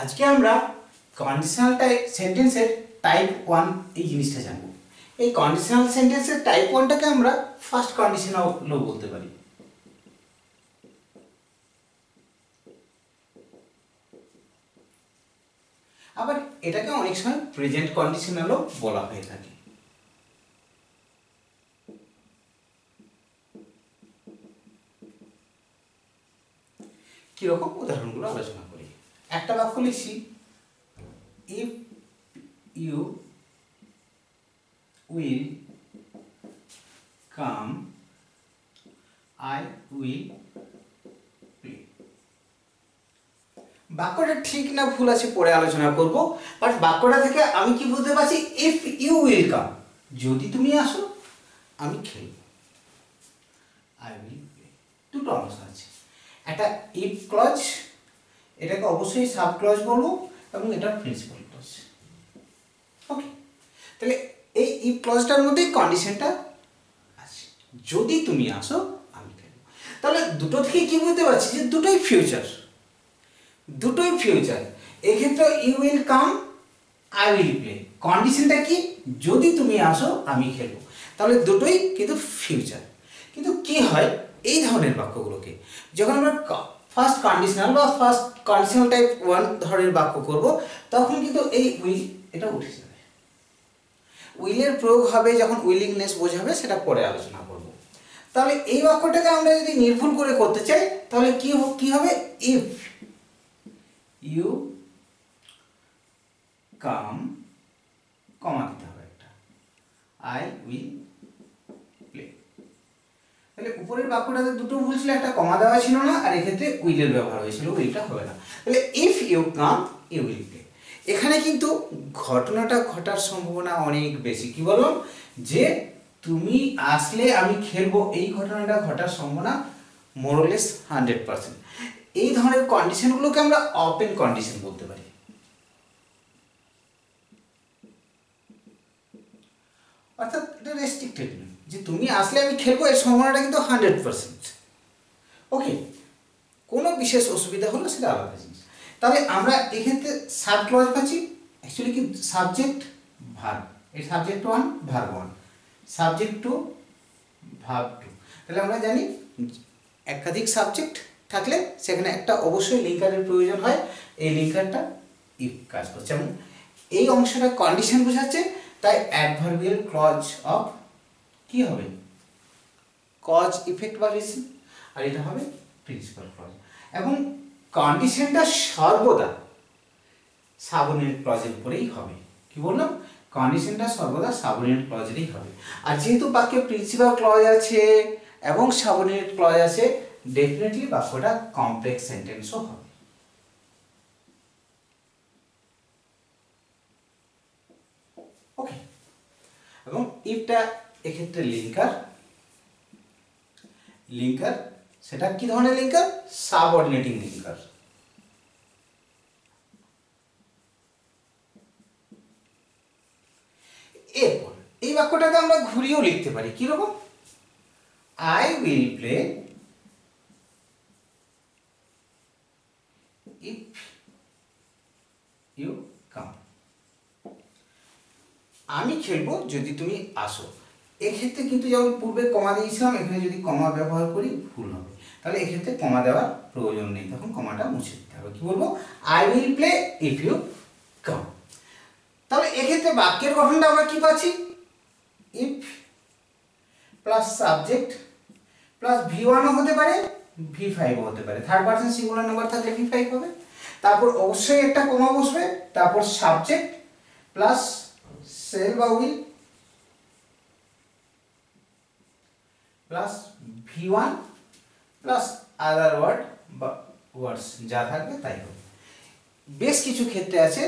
আজকে আমরা conditional type সেন্টেন্সের টাইপ 1 এই জিনিসটা জানব। এই কন্ডিশনাল সেন্টেন্সের টাইপ 1টাকে আমরা ফার্স্ট কন্ডিশনালও বলতে পারি। আবার এটাকে অনেক সময় প্রেজেন্ট কন্ডিশনালও বলা হয়ে থাকে। কিরকম উদাহরণগুলো আলোচনা করি। একটা বাক্য লিখছি, if you will come I will play. বাক্যটা ঠিক না ভুল আছে পরে আলোচনা করব, বাট বাক্যটা থেকে আমি কি বুঝতে পারছি, ইফ ইউ উইল কাম, যদি তুমি আসো আমি খেলব, আই উইল প্লে। দুটো অংশ আছে, একটা ইফ ক্লজ, এটাকে অবশ্যই সাব ক্লজ বলবো, এবং এটা প্রিন্সিপাল ক্লজ। ওকে, তাহলে এই ইফ ক্লজটার মধ্যে কন্ডিশনটা আছে, যদি তুমি আসো আমি খেলব। তাহলে দুটো থেকে কি বুঝতে পারছি যে দুটোই ফিউচার, দুটোই ফিউচার। এক্ষেত্রে you will come I will play, কন্ডিশনটা কি, যদি তুমি আসো আমি খেলব। তাহলে দুটোই কিন্তু ফিউচার। কিন্তু কি হয় এই ধরনের বাক্যগুলোকে যখন আমরা ফার্স্ট কন্ডিশনাল বা ফার্স্ট কন্ডিশনাল টাইপ 1 ধরনের বাক্য করব, তখন কিন্তু এই উইল এটা উঠে যাবে। উইলের প্রয়োগ হবে যখন উইলিংনেস বোঝাবে, সেটা পরে আলোচনা করব। তাহলে এই বাক্যটাকে আমরা যদি নির্ভুল করে করতে চাই, তাহলে কি হবে, ইফ ইউ কাম, কমা দিতে হবে একটা, আই উইল প্লে। তাহলে উপরের বাক্যটাতে দুটো ভুল ছিল, একটা কমা দেওয়া ছিল না, আর এক্ষেত্রে উইলের ব্যবহার হয়েছিল, উইলটা হবে না। তাহলে if you come you will play. এখানে কিন্তু ঘটনাটা ঘটার সম্ভাবনা অনেক বেশি। কি বললাম, যে তুমি আসলে আমি খেলবো, এই ঘটনাটা ঘটার সম্ভাবনা মোরলেস 100%। এই ধরনের কন্ডিশনগুলোকে আমরা ওপেন কন্ডিশন বলতে পারি। অর্থাৎ এটা রেস্ট্রিক্টেড নয়, যে তুমি আসলে আমি খেলবো, এর সম্ভাবনাটা কিন্তু 100%। ওকে, কোনো বিশেষ অসুবিধা হলো সেটা আলাদা জিনিস। তাহলে আমরা এক্ষেত্রে সাব ক্লজ পাচ্ছি, অ্যাকচুয়ালি কি সাবজেক্ট ভার্ব, এই সাবজেক্ট 1 ভার্ব 1, সাবজেক্ট 2 ভার্ব 2। তাহলে আমরা জানি একাধিক সাবজেক্ট থাকলে সেখানে একটা অবশ্যই লিঙ্কারের প্রয়োজন হয়, এই লিঙ্কারটা ইফ কাজ করছে, এবং এই অংশটা কন্ডিশন বোঝাচ্ছে, তাই অ্যাডভার্বিয়াল ক্লজ অফ কি হবে, কজ ইফেক্ট বা রিজন, আর এটা হবে প্রিন্সিপাল ক্লজ। এবং কন্ডিশনটা সর্বদা সাবঅর্ডিনেট ক্লজের উপরেই হবে। কি বললাম, কন্ডিশনটা সর্বদা সাবঅর্ডিনেট ক্লজেরই হবে। আর যেহেতু বাক্যে প্রিন্সিপাল ক্লজ আছে এবং সাবঅর্ডিনেট ক্লজ আছে, ডেফিনেটলি বাক্যটা কমপ্লেক্স সেন্টেন্সও হবে। ওকে, এবং ইফটা এক্ষেত্রে লিঙ্কার, লিঙ্কার সেটা কি ধরনের লিঙ্কার, সাবঅর্ডিনেটিং লিঙ্কার। এরপর এই বাক্যটাকে আমরা ঘুরিয়েও লিখতে পারি। কিরকম, I will play if you come, আমি খেলবো যদি তুমি আসো। এক্ষেত্রে কিন্তু যেমন পূর্বে কমা দিয়েছিলাম, এখানে যদি কমা ব্যবহার করি ভুল হবে। তাহলে এক্ষেত্রে কমা দেওয়ার প্রয়োজন নেই, তখন কমাটা মুছে দিতে হবে। কি বলবো, I will play if you come. তাহলে এক্ষেত্রে বাক্যের গঠনটা আমরা কি পাচ্ছি, ইফ প্লাস সাবজেক্ট প্লাস V1ও হতে পারে, V5ও হতে পারে। থার্ড পারসন সিঙ্গুলার নাম্বার থাকলে V5 হবে। তারপর অবশ্যই একটা কমা বসবে, তারপর সাবজেক্ট প্লাস সেল বা will plus V1 plus other word বা ওয়ার্ডস যা থাকবে তাই হবে। বেশ কিছু ক্ষেত্রে আছে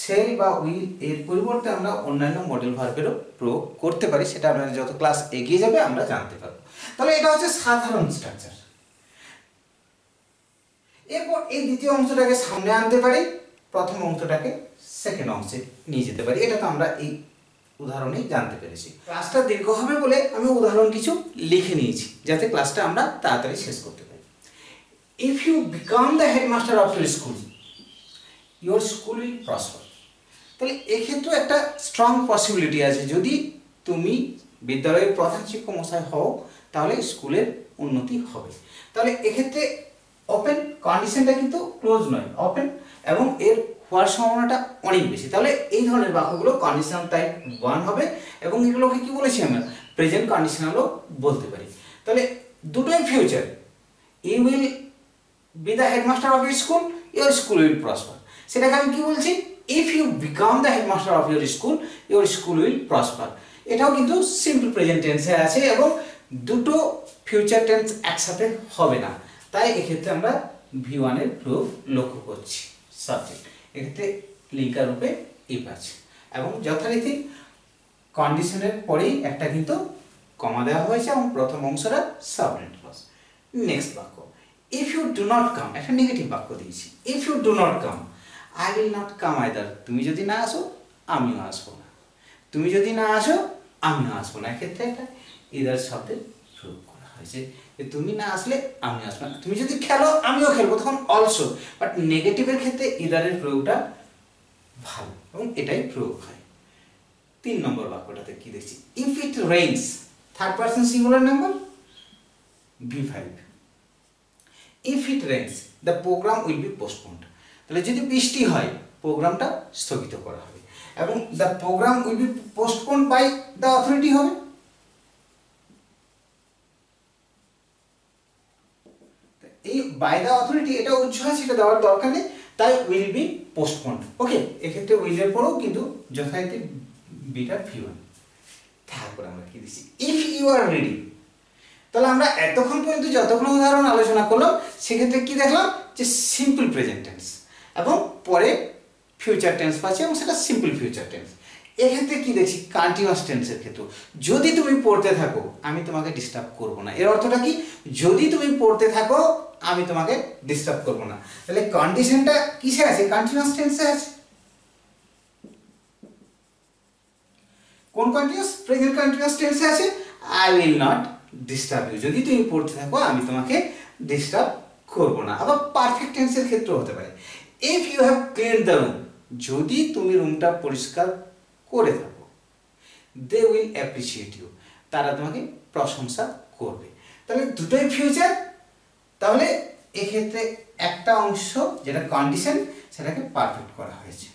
সেল বা উইল এর পরিবর্তে আমরা অন্যান্য মডেল ভার্বেরও প্রয়োগ করতে পারি, সেটা আমরা যত ক্লাস এগিয়ে যাবে আমরা জানতে পারবো। তাহলে এটা হচ্ছে সাধারণ স্ট্রাকচার। এরপর এই দ্বিতীয় অংশটাকে সামনে আনতে পারি, প্রথম অংশটাকে সেকেন্ড অংশে নিয়ে যেতে পারি। এটা তো আমরা এই উদাহরণেই জানতে পেরেছি। ক্লাসটা দীর্ঘ হবে বলে আমি উদাহরণ কিছু লিখে নিয়েছি, যাতে ক্লাসটা আমরা তাড়াতাড়ি শেষ করতে পারি। if you become the headmaster of your school will prosper. তাহলে এক্ষেত্রে একটা স্ট্রং পসিবিলিটি আছে, যদি তুমি বিদ্যালয়ের প্রধান শিক্ষক মশাই হও তাহলে স্কুলের উন্নতি হবে। তাহলে এক্ষেত্রে ওপেন, কন্ডিশনটা কিন্তু ক্লোজ নয়, ওপেন, এবং এর হওয়ার সম্ভাবনাটা অনেক বেশি। তাহলে এই ধরনের বাক্যগুলো কন্ডিশনাল টাইপ 1 হবে, এবং এগুলোকে কি বলেছি আমরা প্রেজেন্ট কন্ডিশনালও বলতে পারি। তাহলে দুটোই future, you will be the headmaster of your school, your school will prosper. সেটাকে আমি কি বলছি, if you become the headmaster of your school will prosper. এটাও কিন্তু সিম্পল প্রেজেন্ট টেন্সে আছে, এবং দুটো ফিউচার টেন্স একসাথে হবে না, তাই এক্ষেত্রে আমরা V1 এর প্রয়োগ লক্ষ্য করছি। সাবজেক্ট এক্ষেত্রে লিঙ্কার রূপে ইফ আছে, এবং যথারীতি কন্ডিশনের পরেই একটা কিন্তু কমা দেওয়া হয়েছে, এবং প্রথম অংশটা সাবঅর্ডিনেট ক্লজ। নেক্সট বাক্য, if you do not come, একটা নেগেটিভ বাক্য দিয়েছি। If you do not come, I will not come either, তুমি যদি না আসো আমিও আসবো না, তুমি যদি না আসো আমিও আসবো না। এক্ষেত্রে একটা ইদার শব্দের প্রয়োগ করা হয়েছে, যে তুমি না আসলে আমি আসবো না, তুমি যদি খেলো আমিও খেলবো, তখন অলসো। বাট নেগেটিভের ক্ষেত্রে ইদারের প্রয়োগটা ভালো, এবং এটাই প্রয়োগ হয়। 3 নম্বর বাক্যটাতে কি দেখছি, if it rains, third person singular number V5, if it rains the program will be postponed. তাহলে যদি বৃষ্টি হয় প্রোগ্রামটা স্থগিত করা হবে, এবং the program will be postponed by the authority হবে। এই বাই দ্য অথরিটি এটা উজ্জ্ব আছে, এটা দেওয়ার দরকার নেই, তাই উইল বি পোস্টপোন্ড। ওকে, এক্ষেত্রে উইলের পরেও কিন্তু যথারীতি বিটা V1। তারপরে আমরা কি দিচ্ছি, ইফ ইউ আর রেডি। তাহলে আমরা এতক্ষণ পর্যন্ত যতক্ষণ উদাহরণ আলোচনা করলাম সেক্ষেত্রে কি দেখলাম, যে সিম্পল প্রেজেন্ট টেন্স, এবং পরে ফিউচার টেন্স পাচ্ছি, এবং সেটা সিম্পল ফিউচার টেন্স। এক্ষেত্রে কি দেখছি, কন্টিনিউয়াস টেন্সের ক্ষেত্রে যদি তুমি পড়তে থাকো আমি তোমাকে ডিস্টার্ব করব না। এর অর্থটা কি, যদি তুমি পড়তে থাকো আমি তোমাকে ডিস্টার্ব করব না। তাহলে কন্ডিশনটা কিসে আছে, কন্টিনিউয়াস টেন্সে আছে। কোন কন্টিনিউয়াস, প্রেজেন্ট কন্টিনিউয়াস টেন্সে আছে, I will not disturb you, যদি তুমি পড়তে থাকো আমি তোমাকে ডিস্টার্ব করব না। আবার পারফেক্ট টেন্সের ক্ষেত্রে হতে পারে, if you have cleaned the room, যদি তুমি রুমটা পরিষ্কার করে থাকো, দে উইল অ্যাপ্রিসিয়েট ইউ, তারা তোমাকে প্রশংসা করবে। তাহলে দুটোই ফিউচার, তাহলে এক্ষেত্রে একটা অংশ যেটা কন্ডিশন সেটাকে পারফেক্ট করা হয়েছে।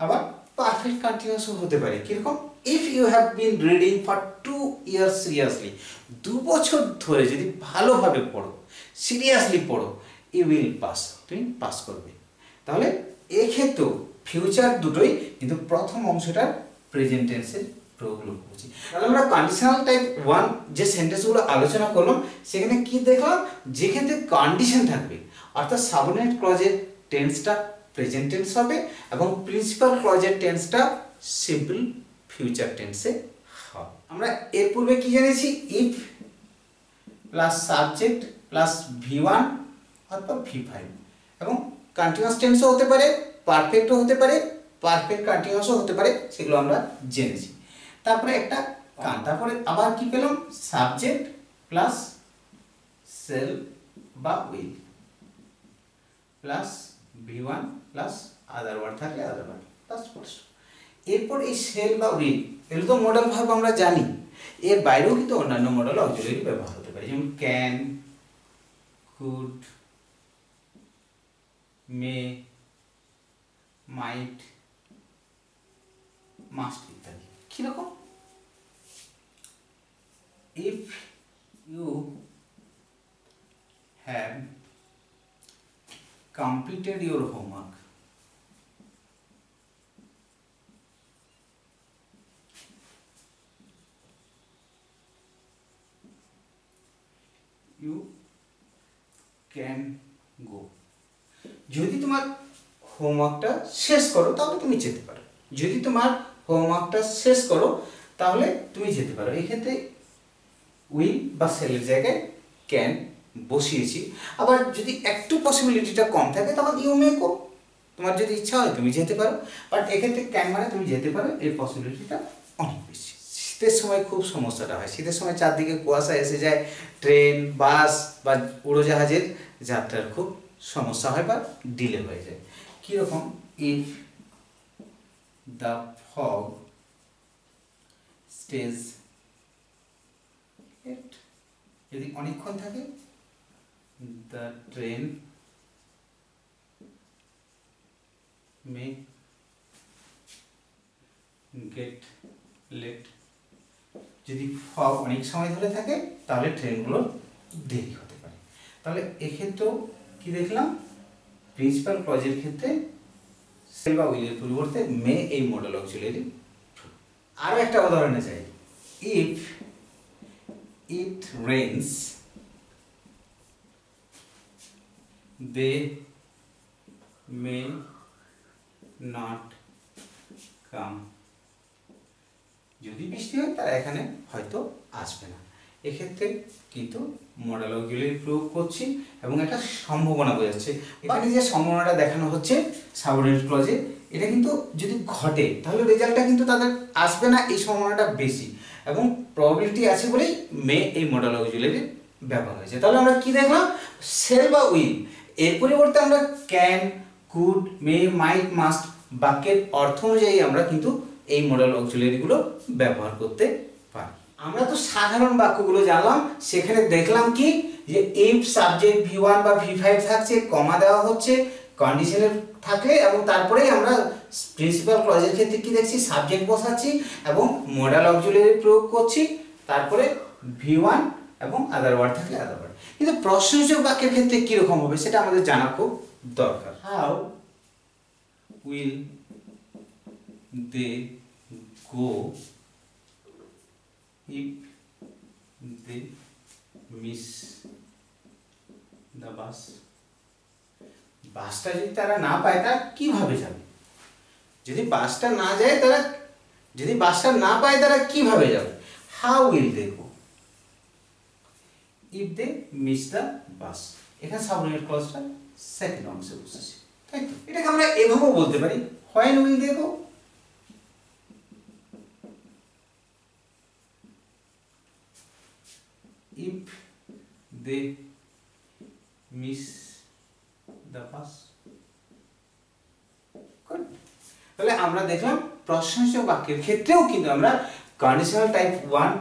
আবার পারফেক্ট কন্টিনিউয়াসও হতে পারে, কিরকম, if you have been reading for 2 years seriously, 2 বছর ধরে যদি ভালোভাবে পড়ো, সিরিয়াসলি পড়ো, ইউ উইল পাস, তুমি পাস করবে। তাহলে এক্ষেত্রেও ফিউচার দুটোই, কিন্তু প্রথম অংশটার প্রেজেন্ট টেন্সের প্রয়োগ করছি। তাহলে আমরা কন্ডিশনাল টাইপ 1 যে সেন্টেন্সগুলো আলোচনা করলাম সেখানে কি দেখলাম, যেক্ষেত্রে কন্ডিশন থাকবে, অর্থাৎ সাবঅর্ডিনেট ক্লজের টেন্সটা প্রেজেন্ট টেন্স হবে, এবং প্রিন্সিপাল ক্লজের টেন্সটা সিম্পল ফিউচার টেন্সে হবে। আমরা এর পূর্বে কি জেনেছি, if plus subject plus V1 অথবা V5, এবং কন্টিনিউয়াস টেন্সও হতে পারে, পারফেক্টও হতে পারে, পারফেক্ট কন্টিনিউয়াসও হতে পারে, সেগুলো আমরা জেনেছি। তারপরে একটা তারপরে আবার কি পেলাম, সাবজেক্ট প্লাস সেল বা will plus V1 plus other word থাকলে আদার ওয়ার্ড প্লাস ফোর্স। এরপর এই সেল বা উইল, এগুলো তো মডেল ভার্ব আমরা জানি, এর বাইরেও কিন্তু অন্যান্য মডেল অক্সিলারি ব্যবহার হতে পারে, যেমন can, could, may, might, must ইত্যাদি। কিরকম, if you have completed your homework, you can go, যদি তোমার হোমওয়ার্কটা শেষ করো তাহলে তুমি যেতে পারো, যদি তোমার হোমওয়ার্কটা শেষ করো তাহলে তুমি যেতে পারো। এই ক্ষেত্রে উইল বা সেলের জায়গায় ক্যান বসিয়েছি। আবার যদি একটু পসিবিলিটিটা কম থাকে তখন ইউ মে গো, তোমার যদি ইচ্ছা হয় তুমি যেতে পারো, বাট এক্ষেত্রে ক্যান মানে তুমি যেতে পারো, এর পসিবিলিটিটা অনেক বেশি। শীতের সময় খুব সমস্যাটা হয়, শীতের সময় চারদিকে কুয়াশা এসে যায়, ট্রেন বাস বা উড়োজাহাজের যাত্রার খুব সমস্যা হয় বা ডিলে হয়ে যায়। কীরকম, ইফ দ্য ফগ স্টেজ, যদি অনেকক্ষণ থাকে, the train may get late, যদি ফগ অনেক সময় ধরে থাকে তাহলে ট্রেনগুলো দেরি হতে পারে। তাহলে এক্ষেত্রেও কি দেখলাম, প্রিন্সিপাল ক্লজের ক্ষেত্রে সেল বা উইলের পরিবর্তে মে এই মডেল অক্সিলারি। আরও একটা উদাহরণে চাই, if it rains they may not come, যদি বৃষ্টি হয় তারা এখানে হয়তো আসবে না। এক্ষেত্রে কিন্তু মডেল অক্সিলারি প্রয়োগ করছি এবং একটা সম্ভাবনা বোঝাচ্ছে। এখানে যে সম্ভাবনাটা দেখানো হচ্ছে সাবঅর্ডিনেট ক্লজে, এটা কিন্তু যদি ঘটে তাহলে রেজাল্টটা কিন্তু তাদের আসবে না, এই সম্ভাবনাটা বেশি এবং প্রবাবিলিটি আছে বলেই মে এই মডেল অক্সিলারি ব্যবহার হয়েছে। তাহলে আমরা কি দেখলাম, সেল বা উইল এর পরিবর্তে আমরা can, could, may, might, must বাক্যের অর্থ অনুযায়ী আমরা কিন্তু এই মডেল অক্সিলারিগুলো ব্যবহার করতে পারি। আমরা তো সাধারণ বাক্যগুলো জানলাম, সেখানে দেখলাম কি যে ইফ সাবজেক্ট V1 বা V5 থাকছে, কমা দেওয়া হচ্ছে কন্ডিশনের থাকলে, এবং তারপরেই আমরা প্রিন্সিপাল ক্লজের ক্ষেত্রে কি দেখছি, সাবজেক্ট বসাচ্ছি এবং মডেল অক্সিলারি প্রয়োগ করছি, তারপরে V1 এবং আদার ওয়ার্ড থাকলে আদার ওয়ার্ড। কিন্তু প্রশ্নসূচক বাক্যের ক্ষেত্রে কিরকম হবে সেটা আমাদের জানা খুব দরকার। How will they go if they miss the bus, বাসটা যদি তারা না পায় তারা কিভাবে যাবে, যদি বাসটা না যায় তারা, যদি বাসটা না পায় তারা কিভাবে যাবে, how will they go if they miss the bus। এখানে সাবঅর্ডিনেট ক্লজটা সেকেন্ড অংশে বসেছে, তাই তো? এটাকে আমরা এভাবেও বলতে পারি, when will they go, if they miss the bus। তাহলে আমরা দেখলাম প্রশ্নসূচক বাক্যের ক্ষেত্রেও কিন্তু আমরা কন্ডিশনাল টাইপ 1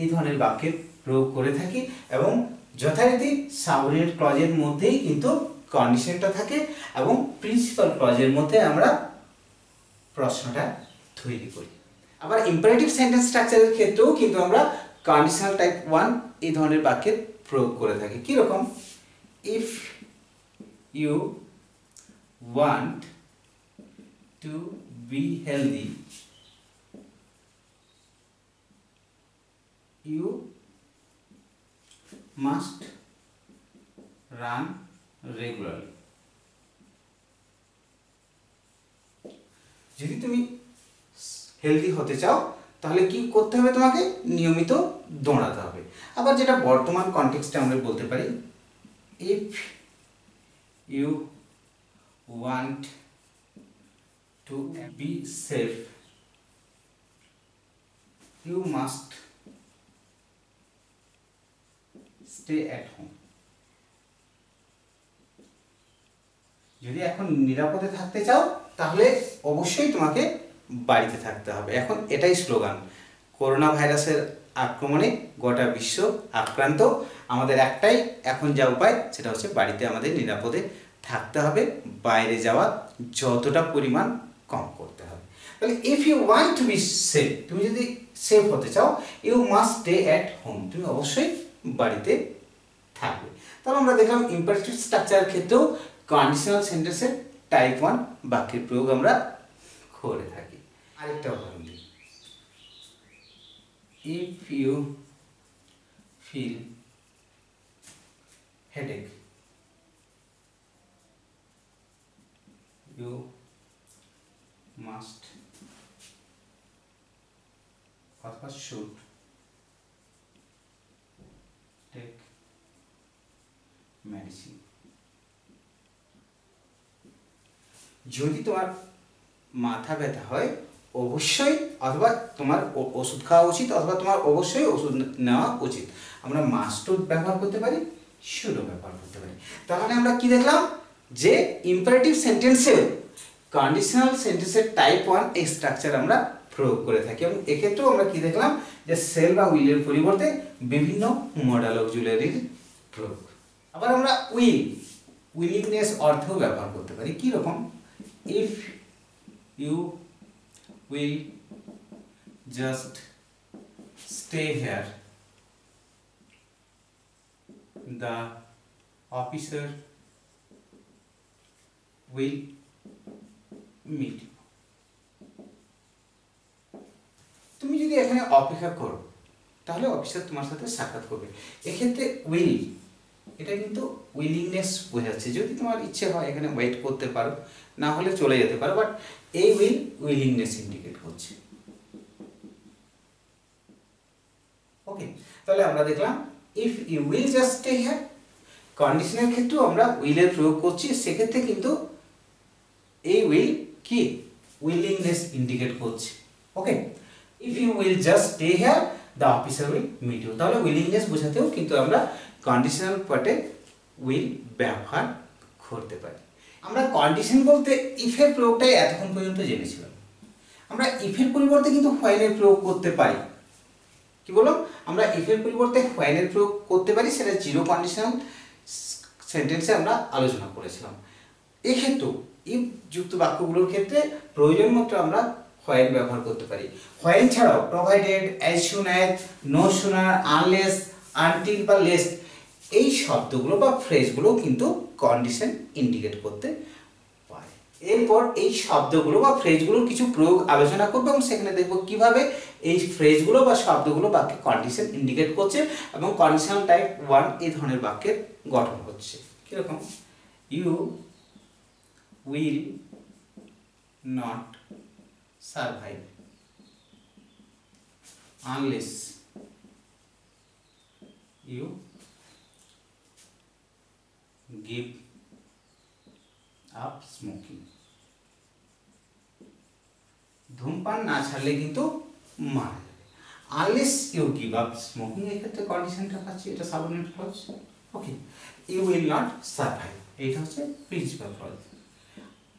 এই ধরনের বাক্যের প্রয়োগ করে থাকি এবং যথারীতি সাবঅর্ডিনেট ক্লজের মধ্যেই কিন্তু কন্ডিশনটা থাকে এবং প্রিন্সিপাল ক্লজের মধ্যে আমরা প্রশ্নটা তৈরি করি। আবার ইম্পারেটিভ সেন্টেন্স স্ট্রাকচারের ক্ষেত্রেও কিন্তু আমরা কন্ডিশনাল টাইপ 1 এই ধরনের বাক্যের প্রয়োগ করে থাকি। কিরকম, if you want to be healthy you must run regularly. যদি তুমি হেলদি হতে চাও তাহলে কি করতে হবে, তোমাকে নিয়মিত দৌড়াতে হবে। আবার যেটা বর্তমান কনটেক্সটে আমরা বলতে পারি, if you want to be safe you must stay at home. যদি এখন নিরাপদে থাকতে চাও তাহলে অবশ্যই তোমাকে বাড়িতে থাকতে হবে। এখন এটাই স্লোগান, করোনা ভাইরাসের আক্রমণে গোটা বিশ্ব আক্রান্ত, আমাদের একটাই এখন যা উপায় সেটা হচ্ছে বাড়িতে আমাদের নিরাপদে থাকতে হবে, বাইরে যাওয়া যতটা পরিমাণ কম করতে হবে। তাহলে if you want to be safe, তুমি যদি সেফ হতে চাও, you must stay at home, তুমি অবশ্যই বাড়িতে থাকবে। তাহলে আমরা দেখলাম ইম্পারেটিভ স্ট্রাকচারের ক্ষেত্রেও কন্ডিশনাল সেন্টেন্সের টাইপ 1 বাক্যের প্রয়োগ আমরা করে থাকি। আরেকটা উদাহরণ দিই, if you feel headache you must অথবা শুড টেক মেডিসিন। যদি তোমার মাথা ব্যথা হয় অবশ্যই অথবা তোমার ওষুধ খাওয়া উচিত অথবা তোমার অবশ্যই ওষুধ নেওয়া উচিত। আমরা মাস্ট ব্যবহার করতে পারি, শুডও ব্যবহার করতে পারি। তাহলে আমরা কি দেখলাম যে ইম্পারেটিভ সেন্টেন্সে কন্ডিশনাল সেন্টেন্সের টাইপ 1 এই স্ট্রাকচার আমরা প্রয়োগ করে থাকি এবং এক্ষেত্রেও আমরা কি দেখলাম যে সেল বা উইলের পরিবর্তে বিভিন্ন মডাল অক্সিলারির প্রয়োগ। আবার আমরা উইলিংনেস অর্থেও ব্যবহার করতে পারি। কি রকম? If you will just stay here, the officer will meet you. তুমি যদি এখানে অপেক্ষা করো তাহলে অফিসার তোমার সাথে সাক্ষাৎ করবে। এক্ষেত্রে উইল এটা কিন্তু উইলিংনেস বোঝাচ্ছে। যদি তোমার ইচ্ছে হয় এখানে ওয়েট করতে পারো, না হলে চলে যেতে পারো, বাট এই উইলিংনেস ইন্ডিকেট করছে। ওকে, তাহলে আমরা দেখলাম if you will just stay here, কন্ডিশনের ক্ষেত্রেও আমরা উইলের প্রয়োগ করছি। সেক্ষেত্রে কিন্তু এই উইল কি উইলিংনেস ইন্ডিকেট করছে। Okay, if you will just stay here the officer will meet you, তাহলে উইলিংনেস বোঝাতেও কিন্তু আমরা কন্ডিশনাল পার্টে উইল ব্যবহার করতে পারি। আমরা কন্ডিশন বলতে ইফের প্রয়োগটাই এতক্ষণ পর্যন্ত জেনেছিলাম। আমরা ইফের পরিবর্তে কিন্তু হোয়াইলের প্রয়োগ করতে পারি। কি বললাম? আমরা ইফের পরিবর্তে হোয়াইলের প্রয়োগ করতে পারি, সেটা জিরো কন্ডিশনাল সেন্টেন্সে আমরা আলোচনা করেছিলাম। এক্ষেত্রেও ইফ যুক্ত বাক্যগুলোর ক্ষেত্রে প্রয়োজন মতো আমরা হোয়াইল ব্যবহার করতে পারি। হোয়াইল ছাড়াও provided, as soon as, no sooner, unless, until বা লেস্ট এই শব্দগুলো বা ফ্রেজগুলো কিন্তু কন্ডিশন ইন্ডিকেট করতে পারে। এরপর এই শব্দগুলো বা ফ্রেজগুলোর কিছু প্রয়োগ আলোচনা করবো এবং সেখানে দেখবো কিভাবে এই ফ্রেজগুলো বা শব্দগুলো বাক্যে কন্ডিশন ইন্ডিকেট করছে এবং কন্ডিশনাল টাইপ 1 এই ধরনের বাক্যের গঠন হচ্ছে। কিরকম? You will not survive unless you give up smoking, ধূমপান না ছাড়লে কিন্তু মারা যাবে। Unless you give up smoking এর ক্ষেত্রে কন্ডিশনটা পাচ্ছি, এটা subordinate clause. Okay, you will not survive এটা হচ্ছে principal clause.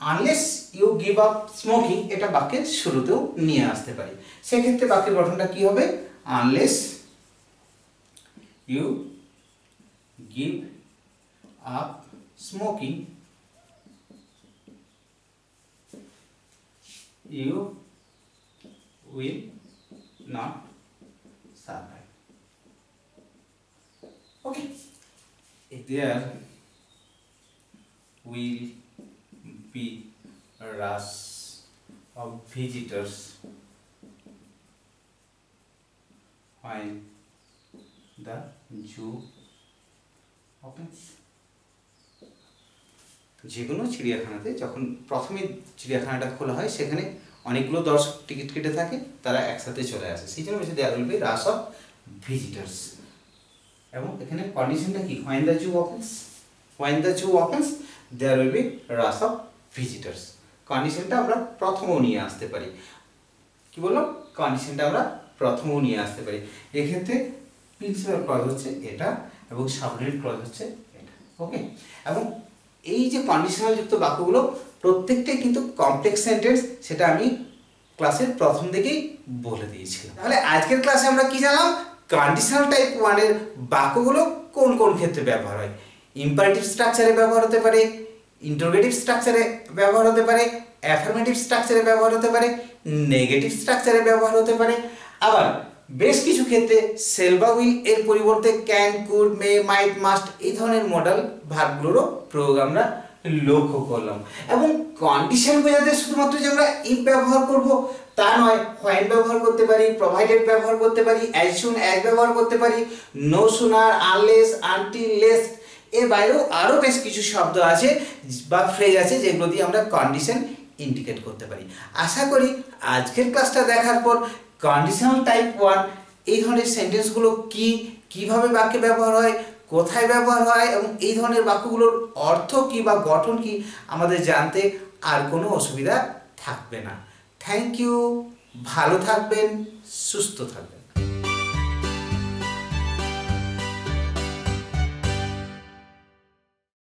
Unless you give up smoking এটা বাক্যের শুরুতেও নিয়ে আসতে পারি। সেক্ষেত্রে বাক্যের গঠনটা কি হবে? Unless you give up smoking you will not survive. Okay, there will be a rush of visitors when the zoo opens. যে কোনো চিড়িয়াখানাতে যখন প্রথমে চিড়িয়াখানাটা খোলা হয় সেখানে অনেকগুলো দর্শক টিকিট কেটে থাকে, তারা একসাথে চলে আসে, সেই জন্য বলছে there will be rush of visitors. এবং এখানে কন্ডিশনটা কি? When the zoo opens, when the zoo opens there will be rush of visitors. কন্ডিশনটা আমরা প্রথমেও নিয়ে আসতে পারি। কি বললাম? কন্ডিশনটা আমরা প্রথমেও নিয়ে আসতে পারি। এক্ষেত্রে প্রিন্সিপাল ক্লজ হচ্ছে এটা এবং সাবঅর্ডিনেট ক্লজ হচ্ছে এটা। ওকে, এবং এই যে কন্ডিশনাল যুক্ত বাক্যগুলো প্রত্যেকটাই কিন্তু কমপ্লেক্স সেন্টেন্স, সেটা আমি ক্লাসের প্রথম দিকেই বলে দিয়েছিলাম। তাহলে আজকের ক্লাসে আমরা কি জানলাম? কন্ডিশনাল টাইপ 1 এর বাক্যগুলো কোন কোন ক্ষেত্রে ব্যবহার হয়। ইম্পারেটিভ স্ট্রাকচারে ব্যবহার হতে পারে, ইন্টারোগেটিভ স্ট্রাকচারে ব্যবহার হতে পারে, অ্যাফার্মেটিভ স্ট্রাকচারে ব্যবহার হতে পারে, নেগেটিভ স্ট্রাকচারে ব্যবহার হতে পারে। আবার বেশ কিছু ক্ষেত্রে সেল বা উইল এর পরিবর্তে can, could, may, might, must এই ধরনের মডাল ভার্বগুলোরও প্রয়োগ আমরা লক্ষ্য করলাম। এবং কন্ডিশন বোঝাতে শুধুমাত্র যে আমরা ইফ ব্যবহার করব তা নয়, হোয়েন ব্যবহার করতে পারি, প্রোভাইডেড ব্যবহার করতে পারি, অ্যাজ সুন অ্যাজ ব্যবহার করতে পারি, no sooner, unless, until, lest এর বাইরেও আরও বেশ কিছু শব্দ আছে বা ফ্রেজ আছে যেগুলো দিয়ে আমরা কন্ডিশন ইন্ডিকেট করতে পারি। আশা করি আজকের ক্লাসটা দেখার পর কন্ডিশনাল টাইপ 1 এই ধরনের সেন্টেন্সগুলো কিভাবে বাক্যে ব্যবহার হয়, কোথায় ব্যবহার হয় এবং এই ধরনের বাক্যগুলোর অর্থ কী বা গঠন কী আমাদের জানতে আর কোনো অসুবিধা থাকবে না। থ্যাংক ইউ, ভালো থাকবেন, সুস্থ থাকবেন।